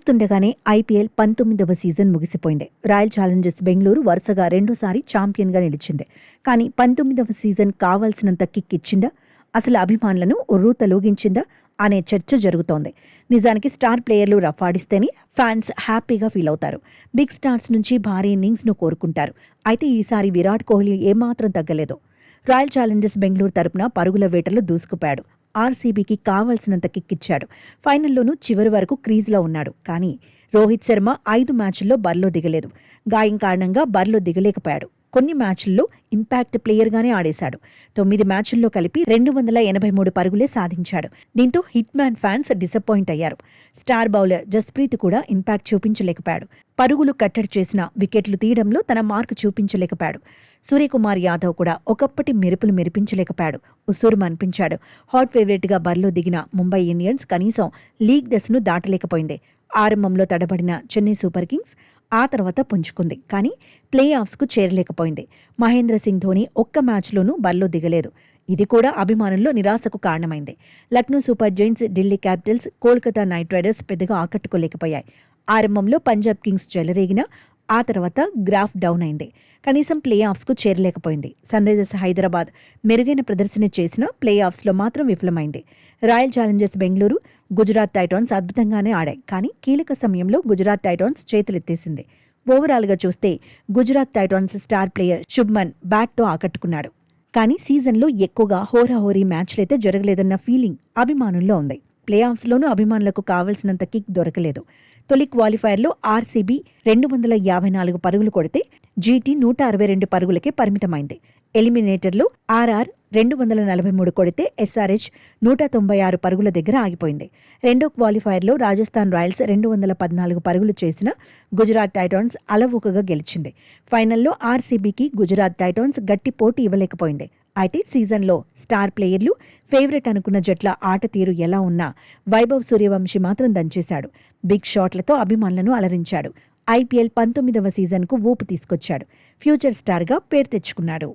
చూస్తుండగానే IPL 19వ season ముగిసిపోయింది. Royal Challengers Bengaluru వరుసగా రెండోసారి ఛాంపియన్గా నిలిచింది. కానీ 19వ సీజన్ కావాల్సినంత కిక్ ఇచ్చిందా, అసలు అభిమానులను ఉర్రూతలూగించిందా అనే చర్చ జరుగుతోంది. నిజానికి స్టార్ ప్లేయర్లు రఫాడిస్తేనే ఫ్యాన్స్ హ్యాపీగా ఫీల్ అవుతారు. బిగ్ స్టార్స్ నుంచి భారీ ఇన్నింగ్స్ను కోరుకుంటారు. అయితే ఈసారి విరాట్ కోహ్లీ ఏమాత్రం తగ్గలేదు. రాయల్ ఛాలెంజర్స్ బెంగళూరు తరపున పరుగుల వేటలో దూసుకుపోయాడు. ఆర్సీబీకి కావాల్సినంత కిక్కిచ్చాడు. ఫైనల్లోనూ చివరి వరకు క్రీజ్లో ఉన్నాడు. కానీ రోహిత్ శర్మ 5 మ్యాచ్ల్లో బరిలో దిగలేదు. గాయం కారణంగా బరిలో దిగలేకపోయాడు. కొన్ని మ్యాచ్ల్లో ఇంపాక్ట్ ప్లేయర్గానే ఆడేశాడు. 9 మ్యాచ్ల్లో కలిపి 283 పరుగులే సాధించాడు. దీంతో హిట్ మ్యాన్ ఫ్యాన్స్ డిసప్పాయింట్ అయ్యారు. స్టార్ బౌలర్ జస్ప్రీత్ కూడా ఇంపాక్ట్ చూపించలేకపోయాడు. పరుగులు కట్టడి చేసిన వికెట్లు తీయడంలో తన మార్కు చూపించలేకపోయాడు. సూర్యకుమార్ యాదవ్ కూడా ఒకప్పటి మెరుపులు మెరిపించలేకపోయాడు. ఉసూరుమ అనిపించాడు. హాట్ ఫేవరెట్గా బరిలో దిగిన ముంబై ఇండియన్స్ కనీసం లీగ్ డెస్ను దాటలేకపోయింది. ఆరంభంలో తడబడిన చెన్నై సూపర్ కింగ్స్ ఆ తర్వాత పుంజుకుంది. కానీ ప్లే ఆఫ్స్కు చేరలేకపోయింది. మహేంద్ర సింగ్ ధోని ఒక్క మ్యాచ్లోనూ బరిలో దిగలేదు. ఇది కూడా అభిమానుల్లో నిరాశకు కారణమైంది. Lucknow super Giants, Delhi Capitals, Kolkata night riders పెద్దగా ఆకట్టుకోలేకపోయాయి. ఆరంభంలో పంజాబ్ కింగ్స్ చెలరేగినా ఆ తర్వాత గ్రాఫ్ డౌన్ అయింది. కనీసం ప్లే ఆఫ్స్కు చేరలేకపోయింది. సన్ రైజర్స్ హైదరాబాద్ మెరుగైన ప్రదర్శన చేసినా ప్లే ఆఫ్స్లో మాత్రం విఫలమైంది. Royal Challengers Bengaluru, Gujarat Titans అద్భుతంగానే ఆడాయి. కానీ కీలక సమయంలో గుజరాత్ టైటాన్స్ చేతులెత్తేసింది. ఓవరాల్గా చూస్తే Gujarat Titans star player Shubman బ్యాట్తో ఆకట్టుకున్నాడు. కానీ సీజన్లో ఎక్కువగా హోరాహోరీ మ్యాచ్లైతే జరగలేదన్న ఫీలింగ్ అభిమానుల్లో ఉంది. ప్లే ఆఫ్స్లోనూ అభిమానులకు కావలసినంత కిక్ దొరకలేదు. తొలి క్వాలిఫైర్లో ఆర్సీబీ 254 పరుగులు కొడితే జీటీ 162 పరుగులకే పరిమితమైంది. ఎలిమినేటర్లో ఆర్ఆర్ 243 కొడితే ఎస్ఆర్హెచ్ 196 పరుగుల దగ్గర ఆగిపోయింది. రెండో క్వాలిఫైర్లో రాజస్థాన్ రాయల్స్ 214 పరుగులు చేసిన గుజరాత్ టైటాన్స్ అలవోకగా గెలిచింది. ఫైనల్లో ఆర్సీబీకి గుజరాత్ టైటాన్స్ గట్టి పోటీ ఇవ్వలేకపోయింది. అయితే సీజన్లో స్టార్ ప్లేయర్లు, ఫేవరెట్ అనుకున్న జట్ల ఆట తీరు ఎలా ఉన్నా వైభవ్ సూర్యవంశీ మాత్రం దంచేశాడు. బిగ్ షాట్లతో అభిమానులను అలరించాడు. ఐపీఎల్ 19వ సీజన్కు ఊపు తీసుకొచ్చాడు. ఫ్యూచర్ స్టార్గా పేరు తెచ్చుకున్నాడు.